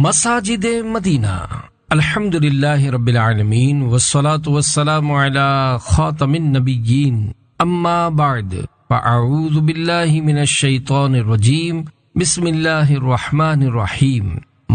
مساجد مدینہ۔ الحمدللہ رب العالمین والصلاة والسلام علی خاتم النبیین، اما بعد فاعوذ باللہ من الشیطان الرجیم، بسم اللہ الرحمن الرحیم۔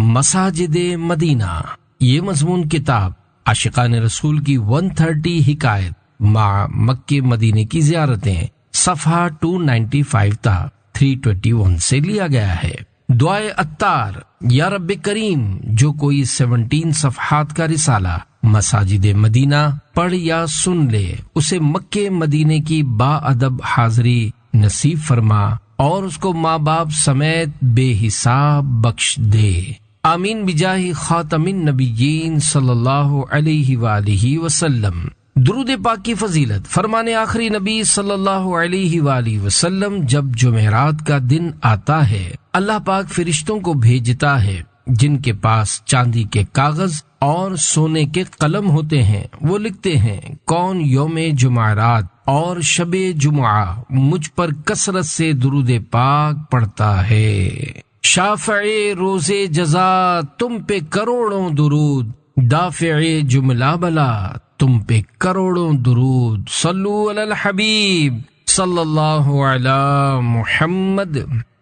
مساجد مدینہ، یہ مضمون کتاب عاشقان رسول کی 130 حکایت مع مکہ مدینے کی زیارتیں صفحہ 295 تا 321 سے لیا گیا ہے۔ دعائے عطار، یا رب کریم، جو کوئی 17 صفحات کا رسالہ مساجد مدینہ پڑھ یا سن لے اسے مکہ مدینے کی با ادب حاضری نصیب فرما اور اس کو ماں باپ سمیت بے حساب بخش دے، آمین بجاہ خاتم النبیین صلی اللہ علیہ وآلہ وسلم۔ درود پاک کی فضیلت، فرمان آخری نبی صلی اللہ علیہ وآلہ وسلم، جب جمعرات کا دن آتا ہے اللہ پاک فرشتوں کو بھیجتا ہے جن کے پاس چاندی کے کاغذ اور سونے کے قلم ہوتے ہیں۔ وہ لکھتے ہیں کون یوم جمعرات اور شب جمعہ مجھ پر کثرت سے درود پاک پڑھتا ہے۔ شافع روز جزا تم پہ کروڑوں درود، دافع جملہ بلا تم پہ کروڑوں درود، صلو علی الحبیب صلی اللہ علی محمد۔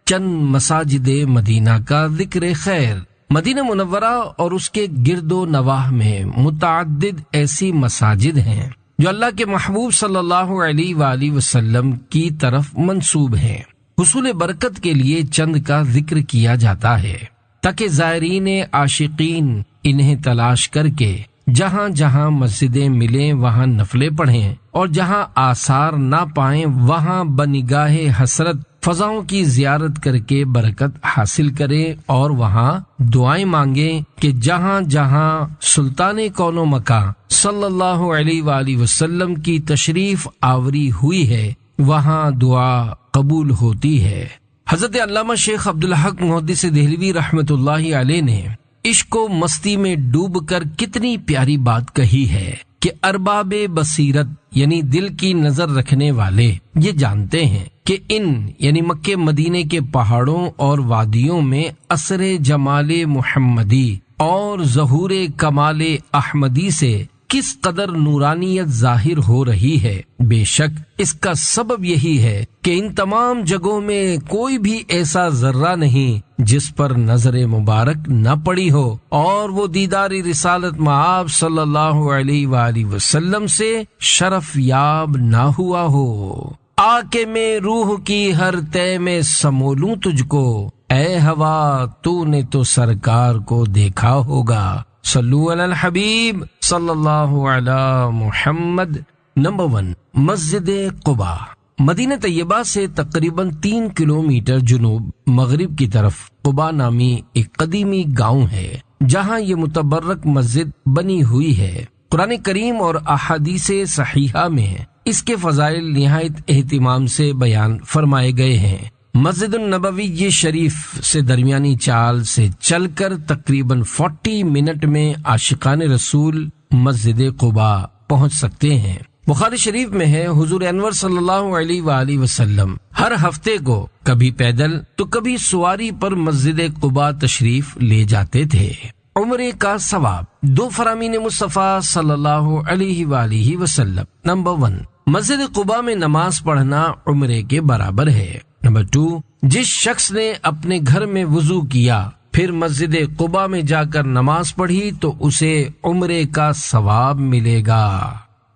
چند مساجد مدینہ کا ذکر خیر۔ مدینہ منورہ اور اس کے گرد و نواح میں متعدد ایسی مساجد ہیں جو اللہ کے محبوب صلی اللہ علیہ وآلہ وسلم کی طرف منسوب ہیں۔ حصول برکت کے لیے چند کا ذکر کیا جاتا ہے تاکہ زائرین عاشقین انہیں تلاش کر کے جہاں جہاں مسجدیں ملیں وہاں نفلیں پڑھیں، اور جہاں آثار نہ پائیں وہاں بنگاہ حسرت فضاؤں کی زیارت کر کے برکت حاصل کریں، اور وہاں دعائیں مانگیں کہ جہاں جہاں سلطان کون و مکان صلی اللہ علیہ وآلہ وسلم کی تشریف آوری ہوئی ہے وہاں دعا قبول ہوتی ہے۔ حضرت علامہ شیخ عبدالحق محدث دہلوی رحمۃ اللہ علیہ نے عشق و مستی میں ڈوب کر کتنی پیاری بات کہی ہے کہ ارباب بصیرت یعنی دل کی نظر رکھنے والے یہ جانتے ہیں کہ ان یعنی مکہ مدینے کے پہاڑوں اور وادیوں میں اثر جمال محمدی اور ظہور کمال احمدی سے کس قدر نورانیت ظاہر ہو رہی ہے۔ بے شک اس کا سبب یہی ہے کہ ان تمام جگہوں میں کوئی بھی ایسا ذرہ نہیں جس پر نظر مبارک نہ پڑی ہو اور وہ دیدار رسالت مآب صلی اللہ علیہ وآلہ وسلم سے شرف یاب نہ ہوا ہو۔ آ کے میں روح کی ہر تہ میں سمولوں تجھ کو، اے ہوا تو نے تو سرکار کو دیکھا ہوگا۔ صلو علی الحبیب صلی اللہ علی محمد۔ نمبر 1، مسجد قباء۔ مدینہ طیبہ سے تقریباً 3 کلومیٹر جنوب مغرب کی طرف قباء نامی ایک قدیمی گاؤں ہے جہاں یہ متبرک مسجد بنی ہوئی ہے۔ قرآن کریم اور احادیث صحیحہ میں اس کے فضائل نہایت اہتمام سے بیان فرمائے گئے ہیں۔ مسجد النبوی شریف سے درمیانی چال سے چل کر تقریباً 40 منٹ میں عاشقان رسول مسجد قباء پہنچ سکتے ہیں۔ بخاری شریف میں ہے حضور انور صلی اللہ علیہ وآلہ وسلم ہر ہفتے کو کبھی پیدل تو کبھی سواری پر مسجد قباء تشریف لے جاتے تھے۔ عمرے کا ثواب۔ 2 فرامین مصطفیٰ صلی اللہ علیہ وآلہ وسلم۔ نمبر 1، مسجد قباء میں نماز پڑھنا عمرے کے برابر ہے۔ نمبر 2، جس شخص نے اپنے گھر میں وضو کیا پھر مسجد قباء میں جا کر نماز پڑھی تو اسے عمرے کا ثواب ملے گا۔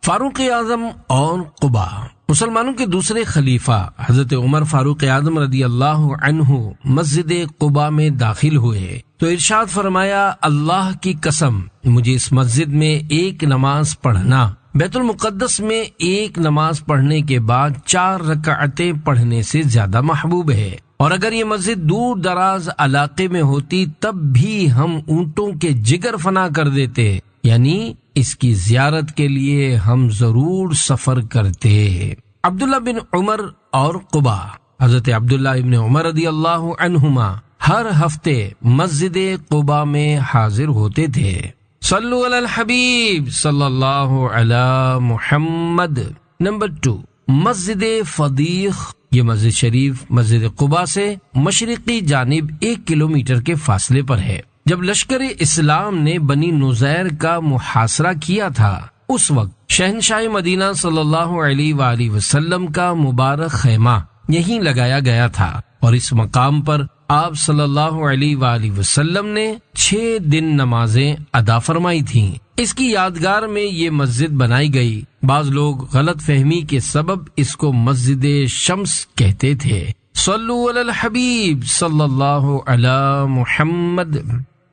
فاروق اعظم اور قباء۔ مسلمانوں کے دوسرے خلیفہ حضرت عمر فاروق اعظم رضی اللہ عنہ مسجد قباء میں داخل ہوئے تو ارشاد فرمایا، اللہ کی قسم مجھے اس مسجد میں ایک نماز پڑھنا بیت المقدس میں ایک نماز پڑھنے کے بعد 4 رکعتیں پڑھنے سے زیادہ محبوب ہے، اور اگر یہ مسجد دور دراز علاقے میں ہوتی تب بھی ہم اونٹوں کے جگر فنا کر دیتے، یعنی اس کی زیارت کے لیے ہم ضرور سفر کرتے۔ عبداللہ بن عمر اور قباء۔ حضرت عبداللہ ابن عمر رضی اللہ عنہما ہر ہفتے مسجد قباء میں حاضر ہوتے تھے۔ صلو علی الحبیب صلی اللہ علی محمد۔ نمبر 2، مسجد فضیخ۔ یہ مسجد شریف مسجد قباء سے مشرقی جانب 1 کلومیٹر کے فاصلے پر ہے۔ جب لشکر اسلام نے بنی نزیر کا محاصرہ کیا تھا اس وقت شہنشاہ مدینہ صلی اللہ علیہ وآلہ وسلم کا مبارک خیمہ یہیں لگایا گیا تھا، اور اس مقام پر آپ صلی اللہ علیہ وآلہ وسلم نے 6 دن نمازیں ادا فرمائی تھیں۔ اس کی یادگار میں یہ مسجد بنائی گئی۔ بعض لوگ غلط فہمی کے سبب اس کو مسجد شمس کہتے تھے۔ صلو علی الحبیب صلی اللہ علی محمد۔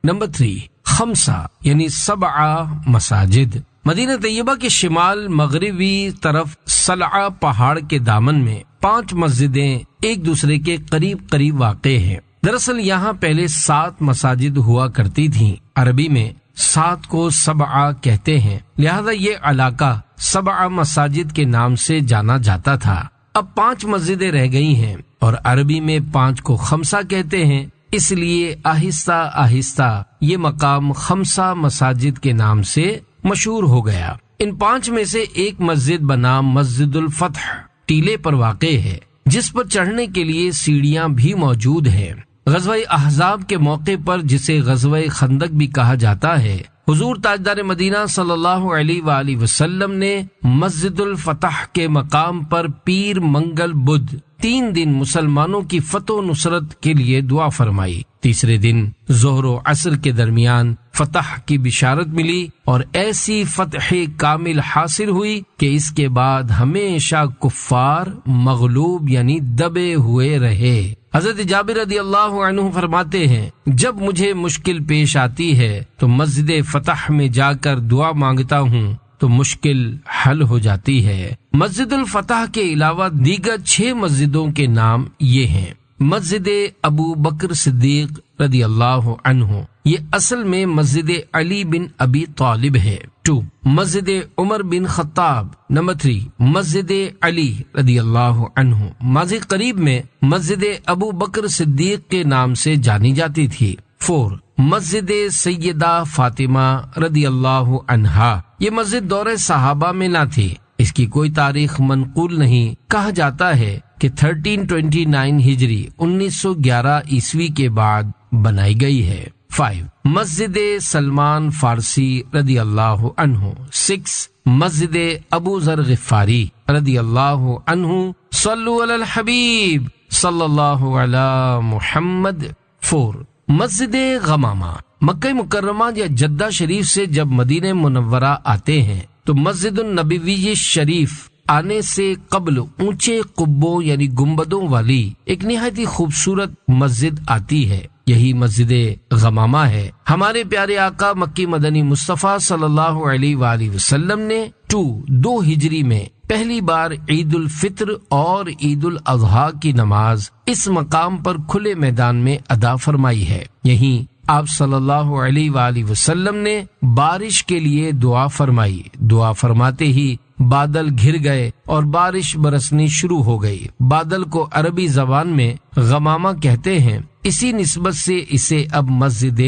نمبر 3، 5 یعنی 7 مساجد۔ مدینہ طیبہ کے شمال مغربی طرف صلعہ پہاڑ کے دامن میں 5 مسجدیں ایک دوسرے کے قریب قریب واقع ہیں۔ دراصل یہاں پہلے 7 مساجد ہوا کرتی تھیں۔ عربی میں 7 کو 7 کہتے ہیں، لہذا یہ علاقہ 7 مساجد کے نام سے جانا جاتا تھا۔ اب 5 مسجدیں رہ گئی ہیں اور عربی میں 5 کو 5 کہتے ہیں، اس لیے آہستہ آہستہ یہ مقام 5 مساجد کے نام سے مشہور ہو گیا۔ ان 5 میں سے ایک مسجد بنام مسجد الفتح ٹیلے پر واقع ہے، جس پر چڑھنے کے لیے سیڑھیاں بھی موجود ہیں۔ غزوہ احزاب کے موقع پر، جسے غزوہ خندق بھی کہا جاتا ہے، حضور تاجدار مدینہ صلی اللہ علیہ وآلہ وسلم نے مسجد الفتح کے مقام پر پیر منگل بدھ 3 دن مسلمانوں کی فتح و نصرت کے لیے دعا فرمائی۔ تیسرے دن ظہر و عصر کے درمیان فتح کی بشارت ملی اور ایسی فتح کامل حاصل ہوئی کہ اس کے بعد ہمیشہ کفار مغلوب یعنی دبے ہوئے رہے۔ حضرت جابر رضی اللہ عنہ فرماتے ہیں، جب مجھے مشکل پیش آتی ہے تو مسجد فتح میں جا کر دعا مانگتا ہوں تو مشکل حل ہو جاتی ہے۔ مسجد الفتح کے علاوہ دیگر 6 مسجدوں کے نام یہ ہیں: مسجد ابو بکر صدیق رضی اللہ عنہ، یہ اصل میں مسجد علی بن ابی طالب ہے۔ 2، مسجد عمر بن خطاب۔ نمبر 3، مسجد علی رضی اللہ عنہ، ماضی قریب میں مسجد ابو بکر صدیق کے نام سے جانی جاتی تھی۔ 4، مسجد سیدہ فاطمہ رضی اللہ عنہا، یہ مسجد دور صحابہ میں نہ تھی، اس کی کوئی تاریخ منقول نہیں۔ کہا جاتا ہے کہ 1329 ہجری 1911 عیسوی کے بعد بنائی گئی ہے۔ 5، مسجد سلمان فارسی رضی اللہ عنہ۔ 6، مسجد ابو ذر غفاری رضی اللہ عنہ۔ صلو علی الحبیب صلی اللہ علی محمد۔ 4، مسجد غمامہ۔ مکہ مکرمہ یا جدہ شریف سے جب مدینہ منورہ آتے ہیں تو مسجد النبوی شریف آنے سے قبل اونچے قبوں یعنی گنبدوں والی ایک نہایت ہی خوبصورت مسجد آتی ہے، یہی مسجد غمامہ ہے۔ ہمارے پیارے آقا مکی مدنی مصطفیٰ صلی اللہ علیہ وآلہ وسلم نے 2 ہجری میں پہلی بار عید الفطر اور عید الاضحیٰ کی نماز اس مقام پر کھلے میدان میں ادا فرمائی ہے۔ یہیں آپ صلی اللہ علیہ وآلہ وسلم نے بارش کے لیے دعا فرمائی۔ دعا فرماتے ہی بادل گھر گئے اور بارش برسنی شروع ہو گئی۔ بادل کو عربی زبان میں غمامہ کہتے ہیں، اسی نسبت سے اسے اب مسجد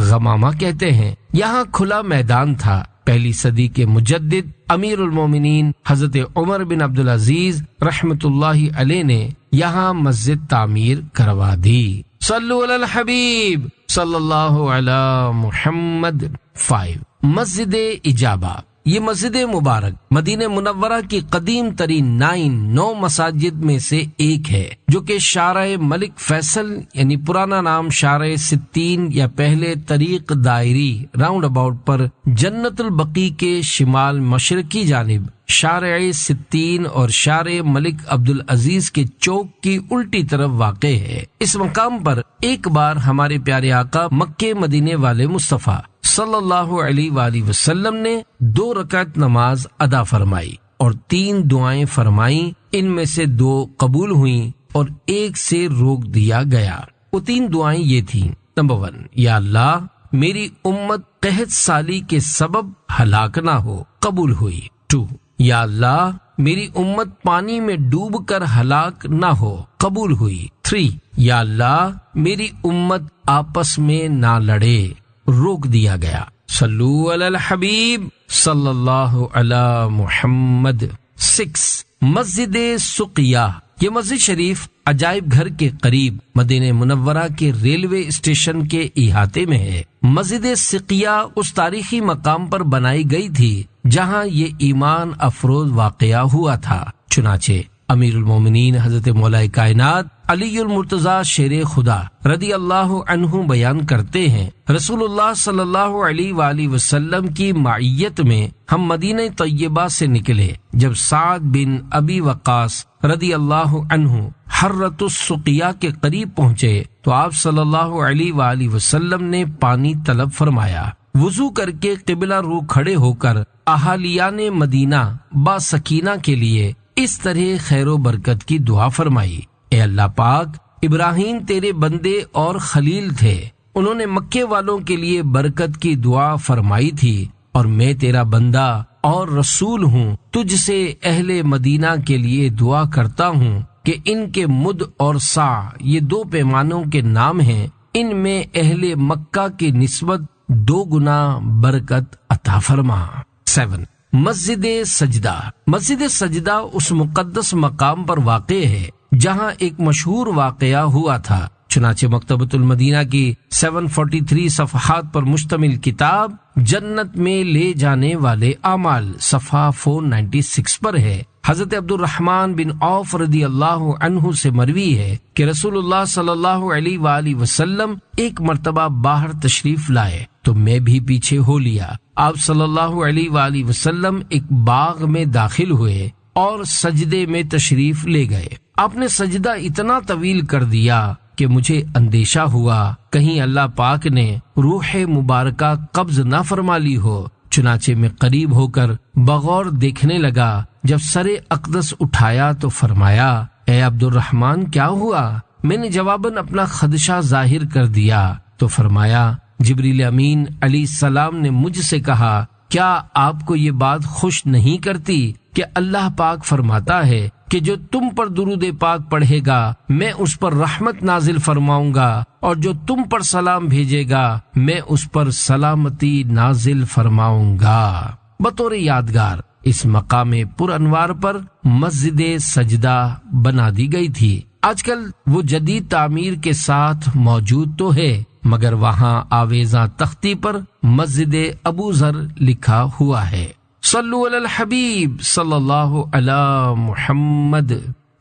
غمامہ کہتے ہیں۔ یہاں کھلا میدان تھا۔ پہلی صدی کے مجدد امیر المومنین حضرت عمر بن عبدالعزیز رحمت اللہ علیہ نے یہاں مسجد تعمیر کروا دی۔ صلو علی الحبیب صلی اللہ علی محمد۔ 5، مسجد اجابہ۔ یہ مسجد مبارک مدینہ منورہ کی قدیم ترین 9 مساجد میں سے ایک ہے، جو کہ شارع ملک فیصل یعنی پرانا نام شارع ستین یا پہلے طریق دائری راؤنڈ اباؤٹ پر جنت البقیع کے شمال مشرقی جانب شارع ستین اور شارع ملک عبدالعزیز کے چوک کی الٹی طرف واقع ہے۔ اس مقام پر ایک بار ہمارے پیارے آقا مکے مدینے والے مصطفیٰ صلی اللہ علیہ وآلہ وسلم نے 2 رکعت نماز ادا فرمائی اور 3 دعائیں فرمائیں، ان میں سے 2 قبول ہوئیں اور 1 سے روک دیا گیا۔ وہ 3 دعائیں یہ تھیں: نمبر 1، یا اللہ میری امت قحط سالی کے سبب ہلاک نہ ہو، قبول ہوئی۔ 2، یا اللہ میری امت پانی میں ڈوب کر ہلاک نہ ہو، قبول ہوئی۔ 3، یا اللہ میری امت آپس میں نہ لڑے، روک دیا گیا۔ صلو علی الحبیب صلی اللہ علی محمد۔ 6، مسجد سقیہ۔ یہ مسجد شریف عجائب گھر کے قریب مدینہ منورہ کے ریلوے اسٹیشن کے احاطے میں ہے۔ مسجد سقیہ اس تاریخی مقام پر بنائی گئی تھی جہاں یہ ایمان افروز واقعہ ہوا تھا۔ چنانچہ امیر المومنین حضرت مولا کائنات علی المرتضی شیر خدا رضی اللہ عنہ بیان کرتے ہیں، رسول اللہ صلی اللہ علیہ وآلہ وسلم کی معیت میں ہم مدینہ طیبہ سے نکلے۔ جب سعد بن ابی وقاص رضی اللہ عنہ حرۃ السقیہ کے قریب پہنچے تو آپ صلی اللہ علیہ وآلہ وسلم نے پانی طلب فرمایا۔ وضو کر کے قبلہ رو کھڑے ہو کر اہالیان مدینہ با سکینہ کے لیے اس طرح خیر و برکت کی دعا فرمائی۔ اے اللہ پاک، ابراہیم تیرے بندے اور خلیل تھے، انہوں نے مکے والوں کے لیے برکت کی دعا فرمائی تھی، اور میں تیرا بندہ اور رسول ہوں، تجھ سے اہل مدینہ کے لیے دعا کرتا ہوں کہ ان کے مد اور سا یہ دو پیمانوں کے نام ہیں، ان میں اہل مکہ کی نسبت 2 گنا برکت عطا فرما۔ 7 مسجد سجدہ۔ مسجد سجدہ اس مقدس مقام پر واقع ہے جہاں ایک مشہور واقعہ ہوا تھا۔ چنانچہ مکتبۃ المدینہ کی 743 صفحات پر مشتمل کتاب جنت میں لے جانے والے اعمال صفحہ 496 پر ہے۔ حضرت عبد الرحمن بن عوف رضی اللہ عنہ سے مروی ہے کہ رسول اللہ صلی اللہ علیہ وآلہ وسلم ایک مرتبہ باہر تشریف لائے تو میں بھی پیچھے ہو لیا۔ آپ صلی اللہ علیہ وآلہ وسلم ایک باغ میں داخل ہوئے اور سجدے میں تشریف لے گئے۔ آپ نے سجدہ اتنا طویل کر دیا کہ مجھے اندیشہ ہوا کہیں اللہ پاک نے روح مبارکہ قبض نہ فرما لی ہو۔ چنانچہ میں قریب ہو کر بغور دیکھنے لگا۔ جب سر اقدس اٹھایا تو فرمایا، اے عبد الرحمن کیا ہوا؟ میں نے جواباً اپنا خدشہ ظاہر کر دیا تو فرمایا، جبریل امین علیہ السلام نے مجھ سے کہا، کیا آپ کو یہ بات خوش نہیں کرتی کہ اللہ پاک فرماتا ہے کہ جو تم پر درود پاک پڑھے گا میں اس پر رحمت نازل فرماؤں گا، اور جو تم پر سلام بھیجے گا میں اس پر سلامتی نازل فرماؤں گا۔ بطور یادگار اس مقام پر انوار پر مسجد سجدہ بنا دی گئی تھی۔ آج کل وہ جدید تعمیر کے ساتھ موجود تو ہے، مگر وہاں آویزاں تختی پر مسجد ابو ذر لکھا ہوا ہے۔ صلو علی الحبیب صلی اللہ علی محمد۔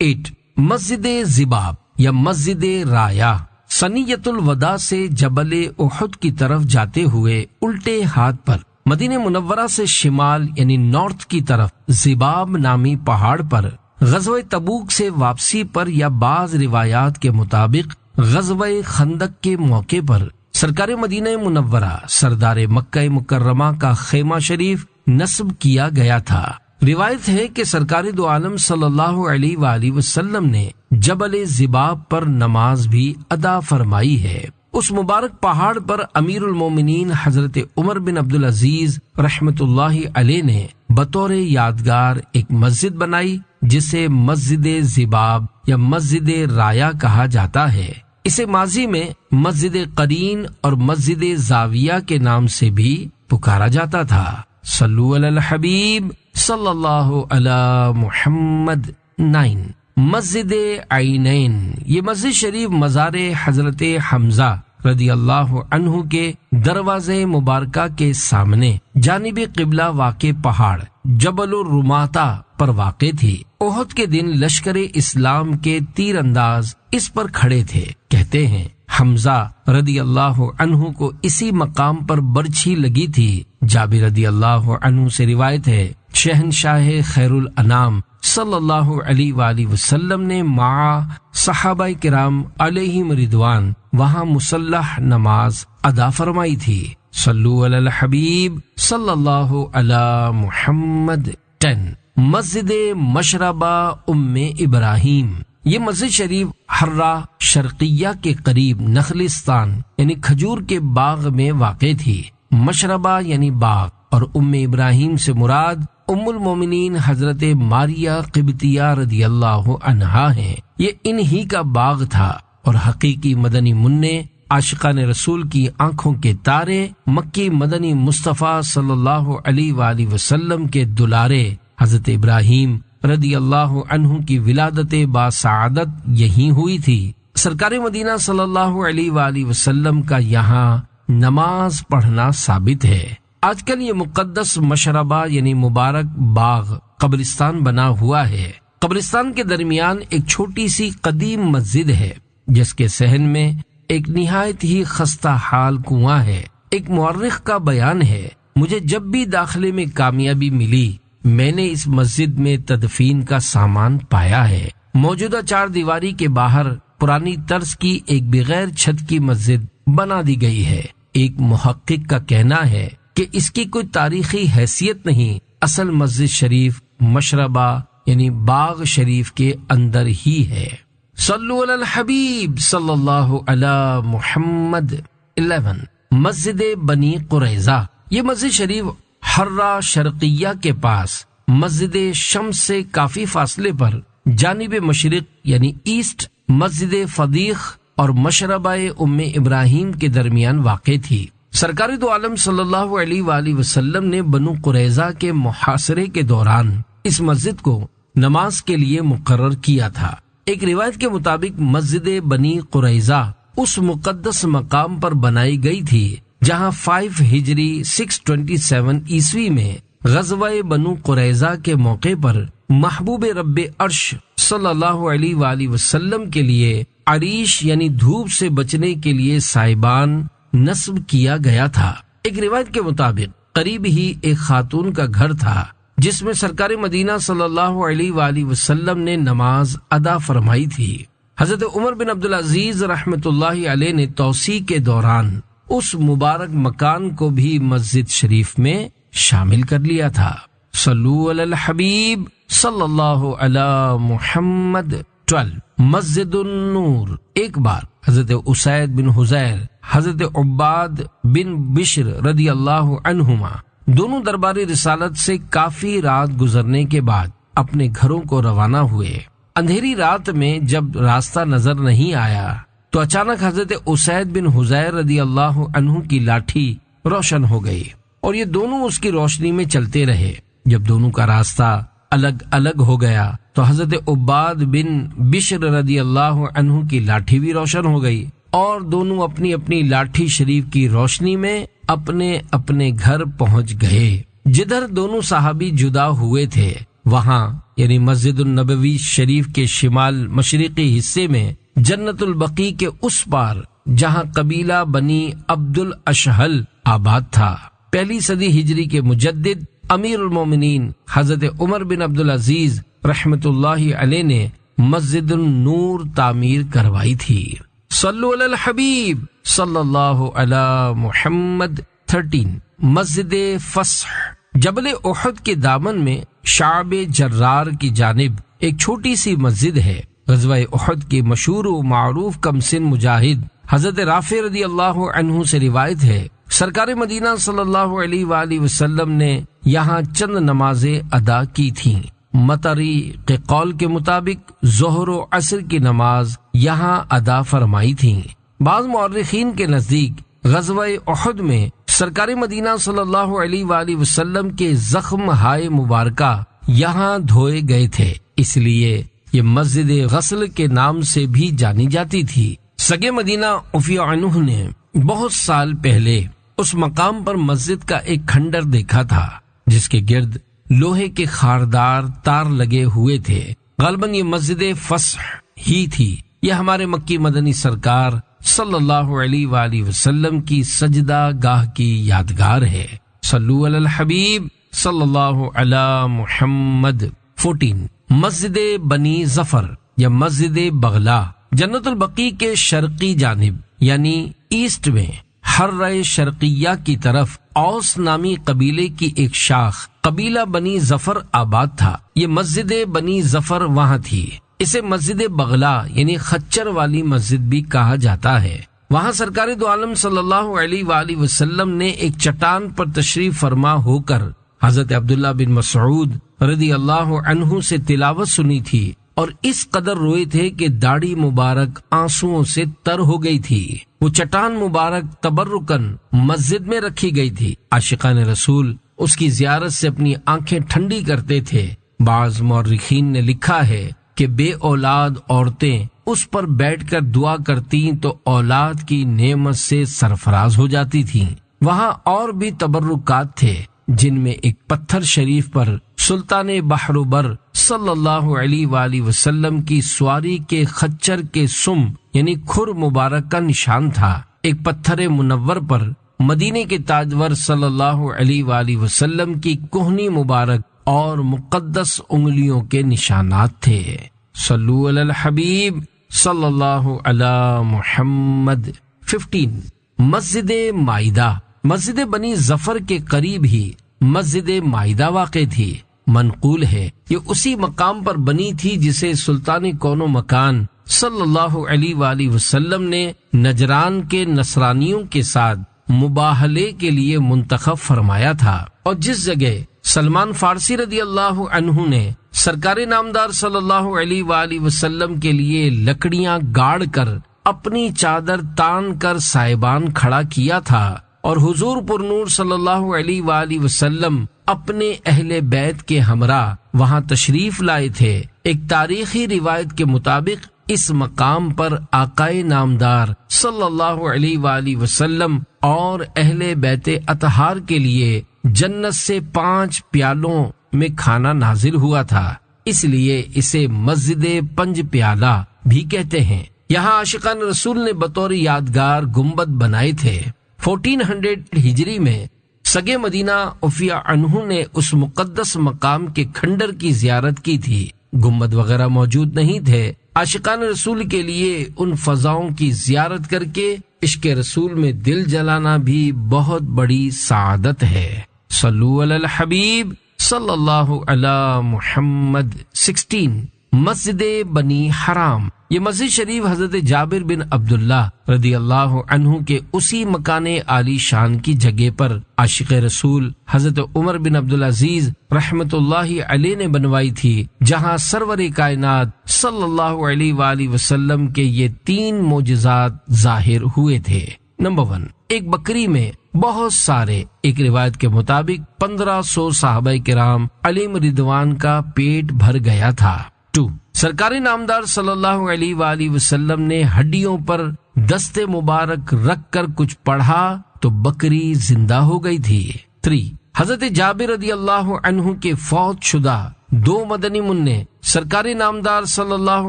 8 مسجد زباب یا مسجد رایا۔ ثنیۃ الوداع سے جبل احد کی طرف جاتے ہوئے الٹے ہاتھ پر مدینہ منورہ سے شمال یعنی نارتھ کی طرف زباب نامی پہاڑ پر غزوہ تبوک سے واپسی پر یا بعض روایات کے مطابق غزوہ خندق کے موقع پر سرکار مدینہ منورہ سردار مکہ مکرمہ کا خیمہ شریف نصب کیا گیا تھا۔ روایت ہے کہ سرکار دو عالم صلی اللہ علیہ وآلہ وسلم نے جبل زباب پر نماز بھی ادا فرمائی ہے۔ اس مبارک پہاڑ پر امیر المومنین حضرت عمر بن عبدالعزیز رحمت اللہ علیہ نے بطور یادگار ایک مسجد بنائی جسے مسجد زباب یا مسجد رایا کہا جاتا ہے۔ اسے ماضی میں مسجد قرین اور مسجد زاویہ کے نام سے بھی پکارا جاتا تھا۔ صلو علی الحبیب صلی اللہ علی محمد۔ 9 مسجد عینین۔ یہ مسجد شریف مزار حضرت حمزہ رضی اللہ عنہ کے دروازے مبارکہ کے سامنے جانب قبلہ واقع پہاڑ جبل الرماتا پر واقع تھی۔ احد کے دن لشکر اسلام کے تیر انداز اس پر کھڑے تھے۔ کہتے ہیں حمزہ رضی اللہ عنہ کو اسی مقام پر برچھی لگی تھی۔ جابر رضی اللہ عنہ سے روایت ہے شہنشاہ خیر الانام صلی اللہ علیہ وآلہ وسلم نے مع صحابہ کرام علیہم رضوان وہاں مسلح نماز ادا فرمائی تھی۔ صلو علی الحبیب صلی اللہ علی محمد۔ 10 مسجد مشربہ ام ابراہیم۔ یہ مسجد شریف حرہ شرقیہ کے قریب نخلستان یعنی کھجور کے باغ میں واقع تھی۔ مشربہ یعنی باغ اور ام ابراہیم سے مراد ام المومنین حضرت ماریہ قبطیہ رضی اللہ عنہا ہیں۔ یہ انہی کا باغ تھا اور حقیقی مدنی منع عاشقان رسول کی آنکھوں کے تارے مکی مدنی مصطفیٰ صلی اللہ علیہ وآلہ وسلم کے دلارے حضرت ابراہیم رضی اللہ عنہ کی ولادت باسعادت یہیں ہوئی تھی۔ سرکار مدینہ صلی اللہ علیہ وآلہ وسلم کا یہاں نماز پڑھنا ثابت ہے۔ آج کل یہ مقدس مشربہ یعنی مبارک باغ قبرستان بنا ہوا ہے۔ قبرستان کے درمیان ایک چھوٹی سی قدیم مسجد ہے جس کے صحن میں ایک نہایت ہی خستہ حال کنواں ہے۔ ایک مورخ کا بیان ہے، مجھے جب بھی داخلے میں کامیابی ملی میں نے اس مسجد میں تدفین کا سامان پایا ہے۔ موجودہ چار دیواری کے باہر پرانی طرز کی ایک بغیر چھت کی مسجد بنا دی گئی ہے۔ ایک محقق کا کہنا ہے کہ اس کی کوئی تاریخی حیثیت نہیں، اصل مسجد شریف مشربہ یعنی باغ شریف کے اندر ہی ہے۔ صلو علی الحبیب صلی اللہ علی محمد۔ 11 مسجد بنی قریظہ، یہ مسجد شریف حرہ شرقیہ کے پاس مسجد شمس سے کافی فاصلے پر جانب مشرق یعنی ایسٹ مسجد فدیق اور مشربہ ام ابراہیم کے درمیان واقع تھی۔ سرکار دو عالم صلی اللہ علیہ وآلہ وسلم نے بنو قریظہ کے محاصرے کے دوران اس مسجد کو نماز کے لیے مقرر کیا تھا۔ ایک روایت کے مطابق مسجد بنی قریظہ اس مقدس مقام پر بنائی گئی تھی جہاں 5 ہجری 627 عیسوی میں غزوہ بنو قریظہ کے موقع پر محبوب رب عرش صلی اللہ علیہ وآلہ وسلم کے لیے عریش یعنی دھوپ سے بچنے کے لیے سائبان نصب کیا گیا تھا۔ ایک روایت کے مطابق قریب ہی ایک خاتون کا گھر تھا جس میں سرکار مدینہ صلی اللہ علیہ وآلہ وسلم نے نماز ادا فرمائی تھی۔ حضرت عمر بن عبدالعزیز رحمۃ اللہ علیہ نے توسیع کے دوران اس مبارک مکان کو بھی مسجد شریف میں شامل کر لیا تھا۔ صلو علی الحبیب صلی اللہ علی محمد۔ 12 مسجد النور، ایک بار حضرت اسید بن حضیر، حضرت عباد بن بشر رضی اللہ عنہما دونوں درباری رسالت سے کافی رات گزرنے کے بعد اپنے گھروں کو روانہ ہوئے۔ اندھیری رات میں جب راستہ نظر نہیں آیا تو اچانک حضرت اسید بن حضیر رضی اللہ عنہ کی لاٹھی روشن ہو گئی اور یہ دونوں اس کی روشنی میں چلتے رہے۔ جب دونوں کا راستہ الگ الگ ہو گیا تو حضرت عباد بن بشر رضی اللہ عنہ کی لاٹھی بھی روشن ہو گئی اور دونوں اپنی اپنی لاٹھی شریف کی روشنی میں اپنے اپنے گھر پہنچ گئے۔ جدھر دونوں صحابی جدا ہوئے تھے وہاں یعنی مسجد النبوی شریف کے شمال مشرقی حصے میں جنت البقیع کے اس پار جہاں قبیلہ بنی عبد الاشہل آباد تھا، 1 صدی ہجری کے مجدد امیر المومنین حضرت عمر بن عبدالعزیز رحمت اللہ علیہ نے مسجد النور تعمیر کروائی تھی۔ صلو علی الحبیب صلی اللہ علی محمد۔ 13 مسجد فسح، جبل احد کے دامن میں شعب جرار کی جانب ایک چھوٹی سی مسجد ہے۔ غزوہ احد کے مشہور و معروف کمسن مجاہد حضرت رافع رضی اللہ عنہ سے روایت ہے، سرکار مدینہ صلی اللہ علیہ وآلہ وسلم نے یہاں چند نمازیں ادا کی تھیں۔ مطری کے قول کے مطابق ظہر و عصر کی نماز یہاں ادا فرمائی تھیں۔ بعض مورخین کے نزدیک غزوہ احد میں سرکار مدینہ صلی اللہ علیہ وآلہ وسلم کے زخم ہائے مبارکہ یہاں دھوئے گئے تھے، اس لیے یہ مسجد غسل کے نام سے بھی جانی جاتی تھی۔ سگے مدینہ عفی عنہ نے بہت سال پہلے اس مقام پر مسجد کا ایک کھنڈر دیکھا تھا جس کے گرد لوہے کے خاردار تار لگے ہوئے تھے۔ غالباً یہ مسجد فسح ہی تھی۔ یہ ہمارے مکی مدنی سرکار صلی اللہ علیہ وآلہ وسلم کی سجدہ گاہ کی یادگار ہے۔ صلو علی الحبیب صلی اللہ علی محمد۔ 14 مسجد بنی ظفر یا مسجد بغلا، جنت البقیع کے شرقی جانب یعنی ایسٹ میں حرہ شرقیہ کی طرف اوس نامی قبیلے کی ایک شاخ قبیلہ بنی ظفر آباد تھا۔ یہ مسجد بنی ظفر وہاں تھی۔ اسے مسجد بغلا یعنی خچر والی مسجد بھی کہا جاتا ہے۔ وہاں سرکار دو عالم صلی اللہ علیہ وآلہ وسلم نے ایک چٹان پر تشریف فرما ہو کر حضرت عبداللہ بن مسعود رضی اللہ عنہ سے تلاوت سنی تھی اور اس قدر روئے تھے کہ داڑھی مبارک آنسوؤں سے تر ہو گئی تھی۔ وہ چٹان مبارک تبرکن مسجد میں رکھی گئی تھی۔ عاشقان رسول اس کی زیارت سے اپنی آنکھیں ٹھنڈی کرتے تھے۔ بعض مورخین نے لکھا ہے کہ بے اولاد عورتیں اس پر بیٹھ کر دعا کرتیں تو اولاد کی نعمت سے سرفراز ہو جاتی تھیں۔ وہاں اور بھی تبرکات تھے، جن میں ایک پتھر شریف پر سلطان بحر و بر صلی اللہ علیہ وآلہ وسلم کی سواری کے خچر کے سم یعنی کھر مبارک کا نشان تھا۔ ایک پتھر منور پر مدینے کے تاجور صلی اللہ علیہ وآلہ وسلم کی کہنی مبارک اور مقدس انگلیوں کے نشانات تھے۔ صلو علی الحبیب صلی اللہ علی محمد۔ 15 مسجد مائدہ۔ مسجد بنی ظفر کے قریب ہی مسجد مائدہ واقع تھی۔ منقول ہے یہ اسی مقام پر بنی تھی جسے سلطان کون و مکان صلی اللہ علیہ وآلہ وسلم نے نجران کے نصرانیوں کے ساتھ مباہلے کے لیے منتخب فرمایا تھا، اور جس جگہ سلمان فارسی رضی اللہ عنہ نے سرکار نامدار صلی اللہ علیہ وآلہ وسلم کے لیے لکڑیاں گاڑ کر اپنی چادر تان کر سائبان کھڑا کیا تھا، اور حضور پر نور صلی اللہ علیہ وآلہ وسلم اپنے اہل بیت کے ہمراہ وہاں تشریف لائے تھے۔ ایک تاریخی روایت کے مطابق اس مقام پر آقائے نامدار صلی اللہ علیہ وآلہ وسلم اور اہل بیت اطہار کے لیے جنت سے 5 پیالوں میں کھانا نازل ہوا تھا، اس لیے اسے مسجد 5 پیالہ بھی کہتے ہیں۔ یہاں عاشقان رسول نے بطور یادگار گنبد بنائے تھے۔ 1400 ہجری میں سگے مدینہ عفیہ عنہ نے اس مقدس مقام کے کھنڈر کی زیارت کی تھی۔ گنبد وغیرہ موجود نہیں تھے۔ عاشقان رسول کے لیے ان فضاؤں کی زیارت کر کے عشق رسول میں دل جلانا بھی بہت بڑی سعادت ہے۔ صلو علی الحبیب صلی اللہ علی محمد۔ 16 مسجد بنی حرام۔ یہ مسجد شریف حضرت جابر بن عبداللہ رضی اللہ عنہ کے اسی مکان عالی شان کی جگہ پر عاشق رسول حضرت عمر بن عبدالعزیز رحمت اللہ علیہ نے بنوائی تھی، جہاں سرور کائنات صلی اللہ علیہ وآلہ وسلم کے یہ 3 معجزات ظاہر ہوئے تھے۔ نمبر 1 ایک بکری میں بہت سارے، ایک روایت کے مطابق 1500 صحابہ کرام علیہم رضوان کا پیٹ بھر گیا تھا۔ 2 سرکار نامدار صلی اللہ علیہ وآلہ وسلم نے ہڈیوں پر دست مبارک رکھ کر کچھ پڑھا تو بکری زندہ ہو گئی تھی۔ 3 حضرت جابر رضی اللہ عنہ کے فوت شدہ 2 مدنی منع سرکار نامدار صلی اللہ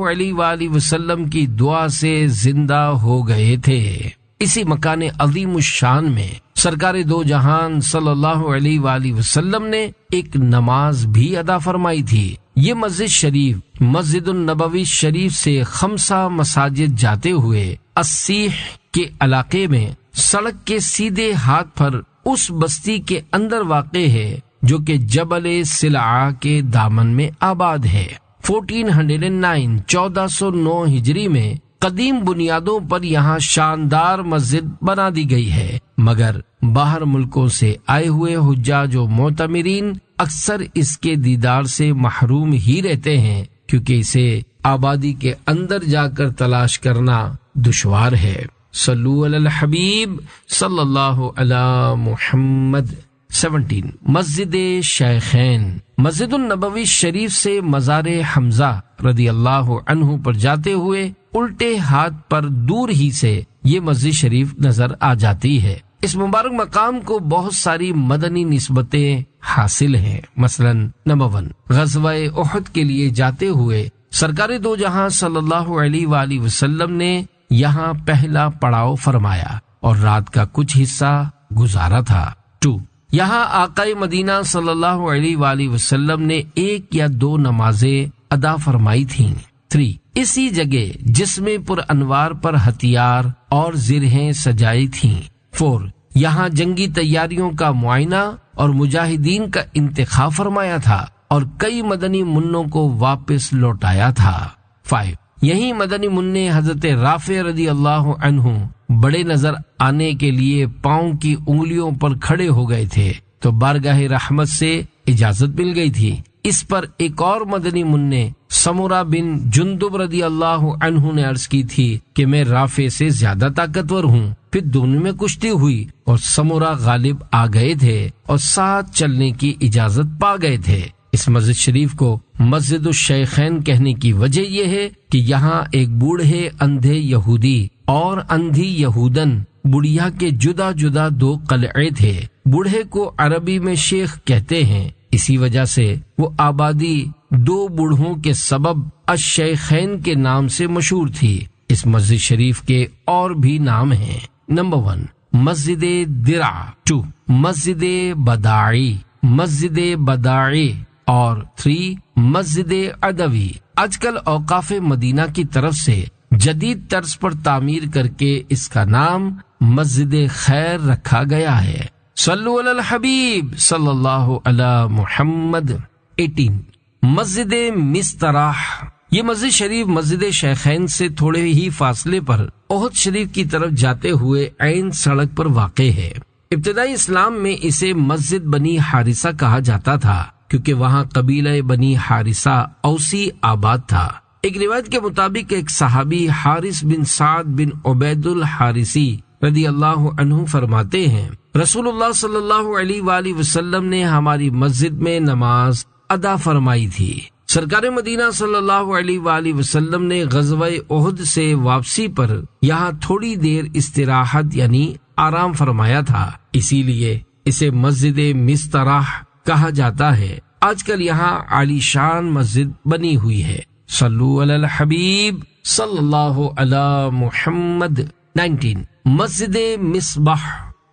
علیہ وآلہ وسلم کی دعا سے زندہ ہو گئے تھے۔ اسی مکان عظیم الشان میں سرکار دو جہان صلی اللہ علیہ وآلہ وسلم نے ایک نماز بھی ادا فرمائی تھی۔ یہ مسجد شریف مسجد النبوی شریف سے 5 مساجد جاتے ہوئے السیح کے علاقے میں سڑک کے سیدھے ہاتھ پر اس بستی کے اندر واقع ہے جو کہ جبل سلعہ کے دامن میں آباد ہے۔ 1409 ہجری میں قدیم بنیادوں پر یہاں شاندار مسجد بنا دی گئی ہے، مگر باہر ملکوں سے آئے ہوئے حجاج و معتمرین اکثر اس کے دیدار سے محروم ہی رہتے ہیں، کیونکہ اسے آبادی کے اندر جا کر تلاش کرنا دشوار ہے۔ صلو علی الحبیب صلی اللہ علی محمد۔ 17 مسجد شیخین۔ مسجد النبوی شریف سے مزار حمزہ رضی اللہ عنہ پر جاتے ہوئے الٹے ہاتھ پر دور ہی سے یہ مسجد شریف نظر آ جاتی ہے۔ اس مبارک مقام کو بہت ساری مدنی نسبتیں حاصل ہیں، مثلا نمبر 1 غزوہ احد کے لیے جاتے ہوئے سرکار دو جہاں صلی اللہ علیہ وآلہ وسلم نے یہاں پہلا پڑاؤ فرمایا اور رات کا کچھ حصہ گزارا تھا۔ 2 یہاں آقائے مدینہ صلی اللہ علیہ وآلہ وسلم نے 1 یا 2 نمازیں ادا فرمائی تھیں۔ 3 اسی جگہ جسم پر انوار پر ہتھیار اور زرہیں سجائی تھیں۔ 4 یہاں جنگی تیاریوں کا معائنہ اور مجاہدین کا انتخاب فرمایا تھا اور کئی مدنی منوں کو واپس لوٹایا تھا۔ 5 یہی مدنی منع حضرت رافع رضی اللہ عنہ بڑے نظر آنے کے لیے پاؤں کی انگلیوں پر کھڑے ہو گئے تھے تو بارگاہ رحمت سے اجازت مل گئی تھی۔ اس پر ایک اور مدنی منع سمورہ بن جندب رضی اللہ عنہ نے عرض کی تھی کہ میں رافع سے زیادہ طاقتور ہوں۔ پھر دونوں میں کشتی ہوئی اور سمورہ غالب آ گئے تھے اور ساتھ چلنے کی اجازت پا گئے تھے۔ اس اس مسجد شریف کو مسجد الشیخین کہنے کی وجہ یہ ہے کہ یہاں ایک بوڑھے اندھے یہودی اور اندھی یہودن بڑھیا کے جدا جدا دو قلعے تھے۔ بوڑھے کو عربی میں شیخ کہتے ہیں، اسی وجہ سے وہ آبادی دو بوڑھوں کے سبب الشیخین کے نام سے مشہور تھی۔ اس مسجد شریف کے اور بھی نام ہیں۔ نمبر 1 مسجد درع، 2 مسجد بداعی، مسجد بداعی، اور 3 مسجد عدوی۔ آج کل اوقاف مدینہ کی طرف سے جدید طرز پر تعمیر کر کے اس کا نام مسجد خیر رکھا گیا ہے۔ صلو علی الحبیب صلی اللہ علی محمد۔ 18 مسجد مستراح، یہ مسجد شریف مسجد شیخین سے تھوڑے ہی فاصلے پر احد شریف کی طرف جاتے ہوئے عین سڑک پر واقع ہے۔ ابتدائی اسلام میں اسے مسجد بنی حارثہ کہا جاتا تھا کیونکہ وہاں قبیلہ بنی حارثہ اوسی آباد تھا۔ ایک روایت کے مطابق ایک صحابی حارث بن سعد بن عبید الحارثی رضی اللہ عنہ فرماتے ہیں، رسول اللہ صلی اللہ علیہ وآلہ وسلم نے ہماری مسجد میں نماز ادا فرمائی تھی۔ سرکار مدینہ صلی اللہ علیہ وآلہ وسلم نے غزوہ احد سے واپسی پر یہاں تھوڑی دیر استراحت یعنی آرام فرمایا تھا، اسی لیے اسے مسجد مستراح کہا جاتا ہے۔ آج کل یہاں عالی شان مسجد بنی ہوئی ہے۔ صلو علی الحبیب صلی اللہ علی محمد۔ 19 مسجد مصباح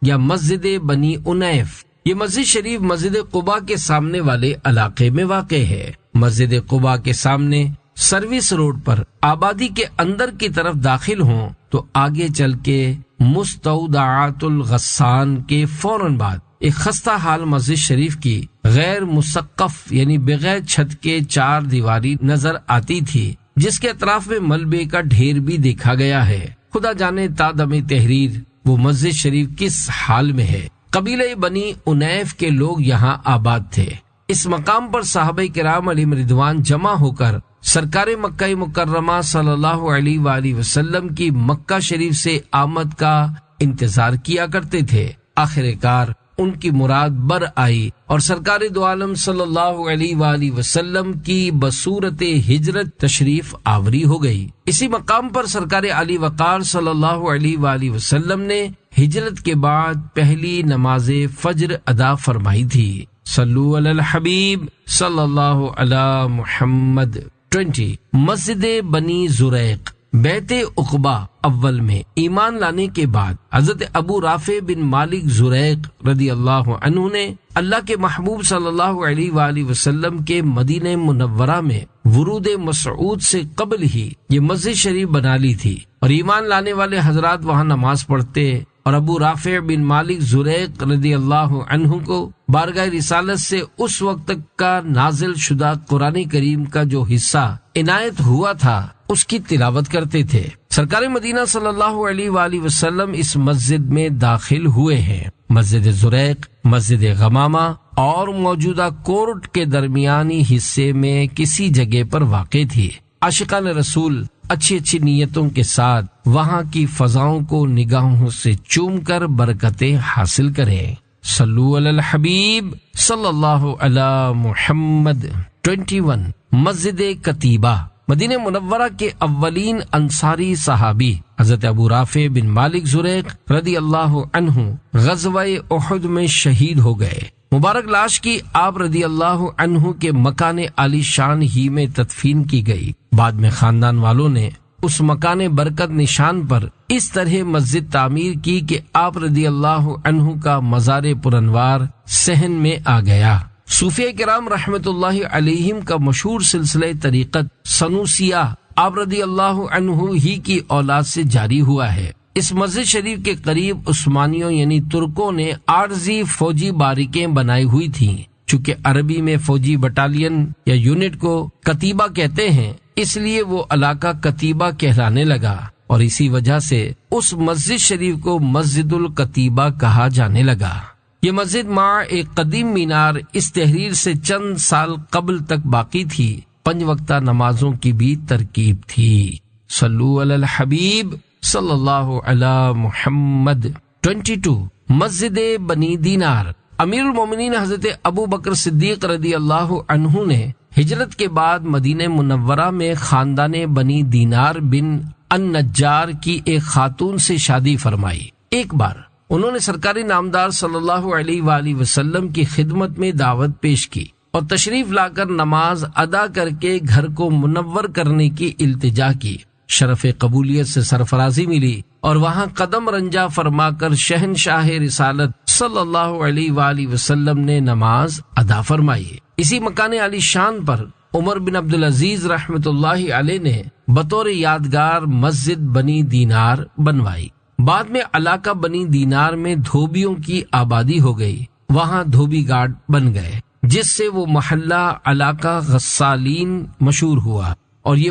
یا مسجد بنی انیف، یہ مسجد شریف مسجد قباء کے سامنے والے علاقے میں واقع ہے۔ مسجد قباء کے سامنے سروس روڈ پر آبادی کے اندر کی طرف داخل ہوں تو آگے چل کے مستودعات الغسان کے فوراً بعد ایک خستہ حال مسجد شریف کی غیر مسقف یعنی بغیر چھت کے 4 دیواری نظر آتی تھی، جس کے اطراف میں ملبے کا ڈھیر بھی دیکھا گیا ہے۔ خدا جانے تا دم تحریر وہ مسجد شریف کس حال میں ہے۔ قبیلہ بنی انیف کے لوگ یہاں آباد تھے۔ اس مقام پر صحابہ کرام علیہم رضوان جمع ہو کر سرکار مکہ مکرمہ صلی اللہ علیہ وآلہ وسلم کی مکہ شریف سے آمد کا انتظار کیا کرتے تھے۔ آخر کار ان کی مراد بر آئی اور سرکار دو عالم صلی اللہ علیہ وآلہ وسلم کی بصورت ہجرت تشریف آوری ہو گئی۔ اسی مقام پر سرکار علی وقار صلی اللہ علیہ وآلہ وسلم نے ہجرت کے بعد پہلی نماز فجر ادا فرمائی تھی۔ صلو علی الحبیب صلی اللہ علی محمد۔ 20 مسجد بنی زریق، بیت عقبہ اول میں ایمان لانے کے بعد حضرت ابو رافع بن مالک زریق رضی اللہ عنہ نے اللہ کے محبوب صلی اللہ علیہ وآلہ وسلم کے مدینہ منورہ میں ورود مسعود سے قبل ہی یہ مسجد شریف بنا لی تھی، اور ایمان لانے والے حضرات وہاں نماز پڑھتے اور ابو رافع بن مالک زریق رضی اللہ عنہ کو بارگاہ رسالت سے اس وقت تک کا نازل شدہ قرآن کریم کا جو حصہ عنایت ہوا تھا اس کی تلاوت کرتے تھے۔ سرکار مدینہ صلی اللہ علیہ وآلہ وسلم اس مسجد میں داخل ہوئے ہیں۔ مسجد زریق مسجد غمامہ اور موجودہ کورٹ کے درمیانی حصے میں کسی جگہ پر واقع تھی۔ عاشقان رسول اچھی اچھی نیتوں کے ساتھ وہاں کی فضاؤں کو نگاہوں سے چوم کر برکتیں حاصل کریں۔ صلو علی الحبیب صلی اللہ علی محمد۔ 21 مسجد کتیبہ، مدینہ منورہ کے اولین انصاری صحابی حضرت ابو رافع بن مالک زریق رضی اللہ عنہ غزوہ احد میں شہید ہو گئے۔ مبارک لاش کی آپ رضی اللہ عنہ کے مکان عالی شان ہی میں تدفین کی گئی۔ بعد میں خاندان والوں نے اس مکان برکت نشان پر اس طرح مسجد تعمیر کی کہ آپ رضی اللہ عنہ کا مزار پرانوار صحن میں آ گیا۔ صوفیہ کرام رحمت اللہ علیہم کا مشہور سلسلہ طریقت سنوسیہ آپ رضی اللہ عنہ ہی کی اولاد سے جاری ہوا ہے۔ اس مسجد شریف کے قریب عثمانیوں یعنی ترکوں نے عارضی فوجی باریکیں بنائی ہوئی تھیں۔ چونکہ عربی میں فوجی بٹالین یا یونٹ کو کتیبہ کہتے ہیں، اس لیے وہ علاقہ کتیبہ کہلانے لگا، اور اسی وجہ سے اس مسجد شریف کو مسجد الکتیبہ کہا جانے لگا۔ یہ مسجد مع ایک قدیم مینار اس تحریر سے چند سال قبل تک باقی تھی۔ 5 وقتہ نمازوں کی بھی ترکیب تھی۔ صلو علی الحبیب صلی اللہ علی محمد۔ 22 مسجد بنی دینار، امیر المومنین حضرت ابو بکر صدیق رضی اللہ عنہ نے ہجرت کے بعد مدینہ منورہ میں خاندان بنی دینار بن النجار کی ایک خاتون سے شادی فرمائی۔ ایک بار انہوں نے سرکاری نامدار صلی اللہ علیہ وآلہ وسلم کی خدمت میں دعوت پیش کی اور تشریف لا کر نماز ادا کر کے گھر کو منور کرنے کی التجا کی۔ شرف قبولیت سے سرفرازی ملی اور وہاں قدم رنجا فرما کر شہنشاہ رسالت صلی اللہ علیہ وآلہ وسلم نے نماز ادا فرمائی۔ اسی مکان عالی شان پر عمر بن عبدالعزیز رحمت اللہ علیہ نے بطور یادگار مسجد بنی دینار بنوائی۔ بعد میں علاقہ بنی دینار میں دھوبیوں کی آبادی ہو گئی، وہاں دھوبی گارڈ بن گئے، جس سے وہ محلہ علاقہ غسالین مشہور ہوا اور یہ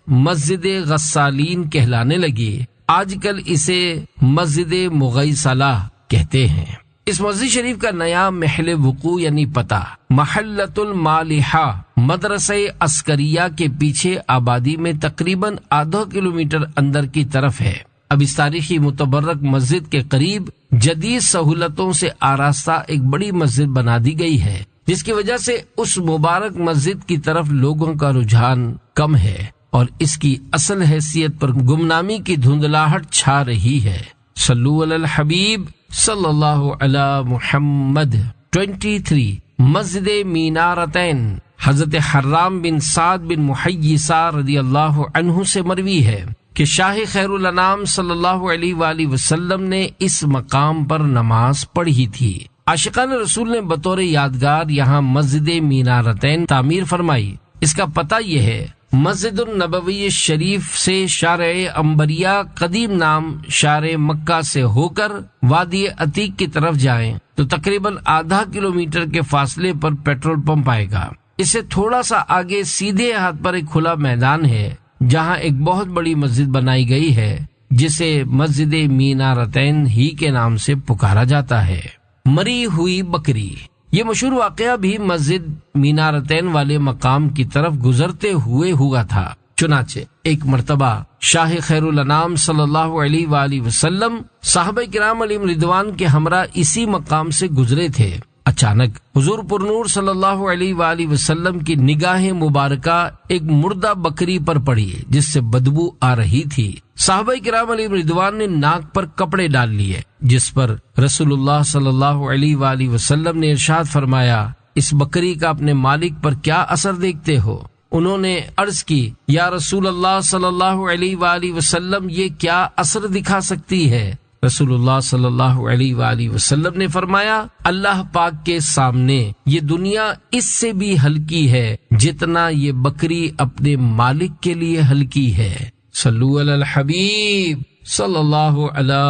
مسجد غسالین کہلانے لگی۔ آج کل اسے مسجد مغیثلہ کہتے ہیں۔ اس مسجد شریف کا نیا محل وقوع یعنی پتہ محلۃ المالحہ مدرسہ عسکریہ کے پیچھے آبادی میں تقریباً آدھا کلومیٹر اندر کی طرف ہے۔ اب اس تاریخی متبرک مسجد کے قریب جدید سہولتوں سے آراستہ ایک بڑی مسجد بنا دی گئی ہے، جس کی وجہ سے اس مبارک مسجد کی طرف لوگوں کا رجحان کم ہے اور اس کی اصل حیثیت پر گمنامی کی دھندلاہٹ چھا رہی ہے۔ صلو علی الحبیب صلی اللہ علی محمد۔ 23 مسجد مینارتین حضرت حرام بن سعد بن محیصہ رضی اللہ عنہ سے مروی ہے کہ شاہ خیر الانام صلی اللہ علیہ وآلہ وسلم نے اس مقام پر نماز پڑھی تھی۔ عاشقان رسول نے بطور یادگار یہاں مسجد مینارتین تعمیر فرمائی۔ اس کا پتہ یہ ہے، مسجد النبوی شریف سے شارع عنبریہ قدیم نام شارع مکہ سے ہو کر وادی عتیق کی طرف جائیں تو تقریباً آدھا کلومیٹر کے فاصلے پر پیٹرول پمپ آئے گا۔ اس سے تھوڑا سا آگے سیدھے ہاتھ پر ایک کھلا میدان ہے جہاں ایک بہت بڑی مسجد بنائی گئی ہے جسے مسجد مینارتین ہی کے نام سے پکارا جاتا ہے۔ مری ہوئی بکری، یہ مشہور واقعہ بھی مسجد مینارتین والے مقام کی طرف گزرتے ہوئے ہوا تھا۔ چنانچہ ایک مرتبہ شاہ خیر الانام صلی اللہ علیہ وآلہ وسلم صحابہ کرام علیہم رضوان کے ہمراہ اسی مقام سے گزرے تھے۔ اچانک حضور پرنور صلی اللہ علیہ وآلہ وسلم کی نگاہ مبارکہ ایک مردہ بکری پر پڑی جس سے بدبو آ رہی تھی۔ صحابہ کرام علیہ رضوان نے ناک پر کپڑے ڈال لیے، جس پر رسول اللہ صلی اللہ علیہ وآلہ وسلم نے ارشاد فرمایا، اس بکری کا اپنے مالک پر کیا اثر دیکھتے ہو؟ انہوں نے عرض کی، یا رسول اللہ صلی اللہ علیہ وآلہ وسلم، یہ کیا اثر دکھا سکتی ہے؟ رسول اللہ صلی اللہ علیہ وآلہ وسلم نے فرمایا، اللہ پاک کے سامنے یہ دنیا اس سے بھی ہلکی ہے جتنا یہ بکری اپنے مالک کے لیے ہلکی ہے۔ صلو علی الحبیب صلی اللہ علی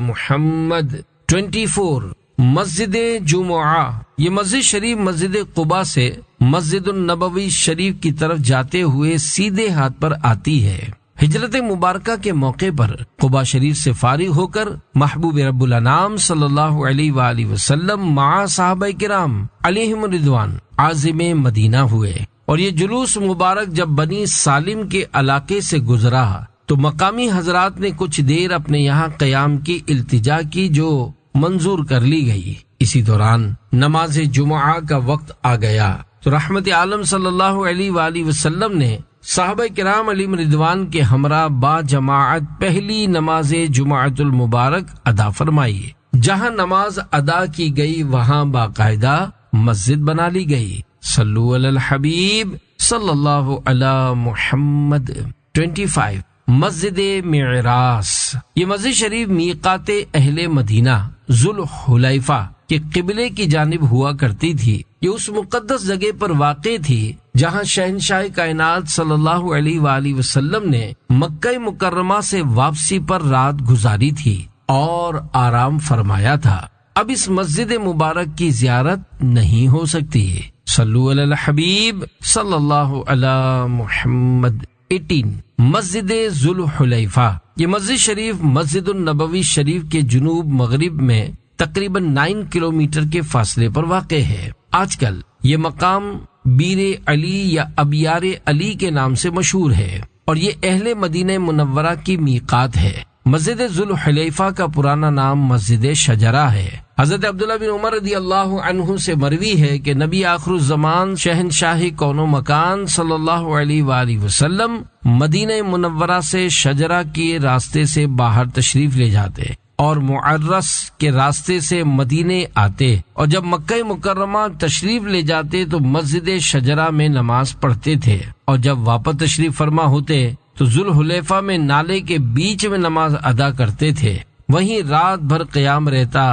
محمد۔ 24 مسجد جمعہ، یہ مسجد شریف مسجد قباء سے مسجد النبوی شریف کی طرف جاتے ہوئے سیدھے ہاتھ پر آتی ہے۔ ہجرت مبارکہ کے موقع پر قباء شریف سے فارغ ہو کر محبوب رب الانام صلی اللہ علیہ وآلہ وسلم مع صحابہ کرام علیہم رضوان عازم مدینہ ہوئے، اور یہ جلوس مبارک جب بنی سالم کے علاقے سے گزرا تو مقامی حضرات نے کچھ دیر اپنے یہاں قیام کی التجا کی، جو منظور کر لی گئی۔ اسی دوران نماز جمعہ کا وقت آ گیا تو رحمت عالم صلی اللہ علیہ وآلہ وسلم نے صحابہ کرام علیہم رضوان کے ہمراہ با جماعت پہلی نماز جمعۃ المبارک ادا فرمائی۔ جہاں نماز ادا کی گئی وہاں باقاعدہ مسجد بنا لی گئی۔ صلو علی الحبیب صلی اللہ علی محمد۔ 25 مسجد معراس، یہ مسجد شریف میقات اہل مدینہ ذوالحلیفہ کے قبلے کی جانب ہوا کرتی تھی۔ یہ اس مقدس جگہ پر واقع تھی جہاں شہنشاہ کائنات صلی اللہ علیہ وآلہ وسلم نے مکہ مکرمہ سے واپسی پر رات گزاری تھی اور آرام فرمایا تھا۔ اب اس مسجد مبارک کی زیارت نہیں ہو سکتی ہے۔ صلو علی الحبیب صلی اللہ علی محمد۔ 18 مسجد ذوالحلیفہ، یہ مسجد شریف مسجد النبوی شریف کے جنوب مغرب میں تقریباً 9 کلومیٹر کے فاصلے پر واقع ہے۔ آج کل یہ مقام بیر علی یا ابیار علی کے نام سے مشہور ہے، اور یہ اہل مدینہ منورہ کی میقات ہے۔ مسجد ذوالحلیفہ کا پرانا نام مسجد شجرہ ہے۔ حضرت عبداللہ بن عمر رضی اللہ عنہ سے مروی ہے کہ نبی آخر الزمان شہنشاہ کون و مکان صلی اللہ علیہ وآلہ وسلم مدینہ منورہ سے شجرہ کے راستے سے باہر تشریف لے جاتے اور معرس کے راستے سے مدینے آتے، اور جب مکہ مکرمہ تشریف لے جاتے تو مسجد شجرہ میں نماز پڑھتے تھے، اور جب واپس تشریف فرما ہوتے تو ذوالحلیفہ میں نالے کے بیچ میں نماز ادا کرتے تھے، وہیں رات بھر قیام رہتا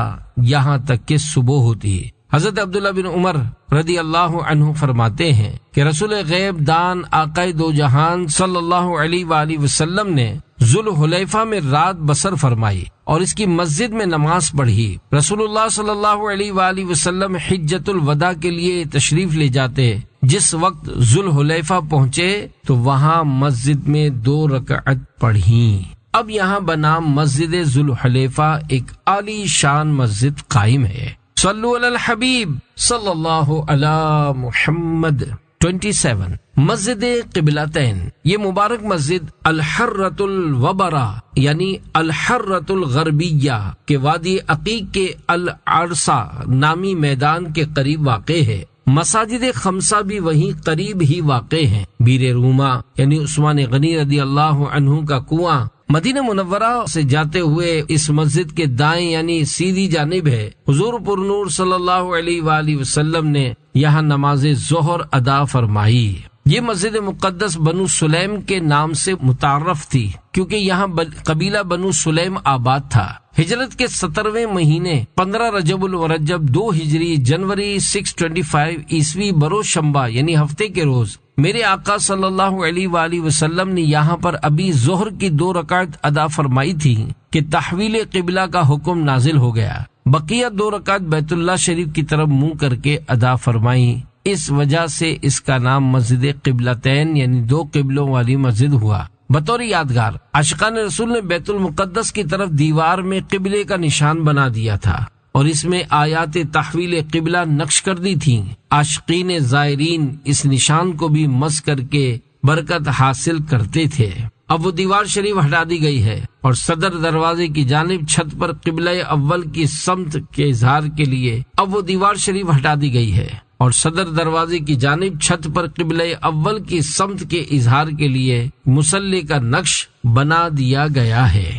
یہاں تک کہ صبح ہوتی۔ حضرت عبداللہ بن عمر رضی اللہ عنہ فرماتے ہیں کہ رسول غیب دان آقا دو جہان صلی اللہ علیہ وآلہ وسلم نے ذوالحلیفہ میں رات بسر فرمائی اور اس کی مسجد میں نماز پڑھی۔ رسول اللہ صلی اللہ علیہ وآلہ وسلم حجۃ الوداع کے لیے تشریف لے جاتے، جس وقت ذوالحلیفہ پہنچے تو وہاں مسجد میں 2 رکعت پڑھیں۔ اب یہاں بنام مسجد ذوالحلیفہ ایک عالی شان مسجد قائم ہے۔ صلو علی الحبیب صلی اللہ علی محمد۔ 27 مسجد قبلتین، یہ مبارک مسجد الحرۃ الوبرہ یعنی الحرۃ الغربیہ کے وادی عقیق کے العرصہ نامی میدان کے قریب واقع ہے۔ مساجد خمسہ بھی وہیں قریب ہی واقع ہیں۔ بیر روما یعنی عثمان غنی رضی اللہ عنہ کا کنواں مدینہ منورہ سے جاتے ہوئے اس مسجد کے دائیں یعنی سیدھی جانب ہے۔ حضور پر نور صلی اللہ علیہ وآلہ وسلم نے یہاں نماز ظہر ادا فرمائی۔ یہ مسجد مقدس بنو سلیم کے نام سے متعارف تھی کیونکہ یہاں قبیلہ بنو سلیم آباد تھا۔ ہجرت کے 17ویں مہینے 15 رجب المرجب 2 ہجری جنوری 625 عیسوی بروز شنبہ یعنی ہفتے کے روز میرے آقا صلی اللہ علیہ وآلہ وسلم نے یہاں پر ابھی ظہر کی 2 رکعت ادا فرمائی تھی کہ تحویل قبلہ کا حکم نازل ہو گیا۔ بقیہ 2 رکعت بیت اللہ شریف کی طرف منہ کر کے ادا فرمائی، اس وجہ سے اس کا نام مسجد قبلتین یعنی 2 قبلوں والی مسجد ہوا۔ بطور یادگار عاشقان رسول نے بیت المقدس کی طرف دیوار میں قبلے کا نشان بنا دیا تھا اور اس میں آیات تحویل قبلہ نقش کر دی تھیں۔ عاشقین زائرین اس نشان کو بھی مس کر کے برکت حاصل کرتے تھے۔ اب وہ دیوار شریف ہٹا دی گئی ہے اور صدر دروازے کی جانب چھت پر قبلہ اول کی سمت کے اظہار کے لیے اب وہ دیوار شریف ہٹا دی گئی ہے اور صدر دروازے کی جانب چھت پر قبلہ اول کی سمت کے اظہار کے لیے مصلی کا نقش بنا دیا گیا ہے۔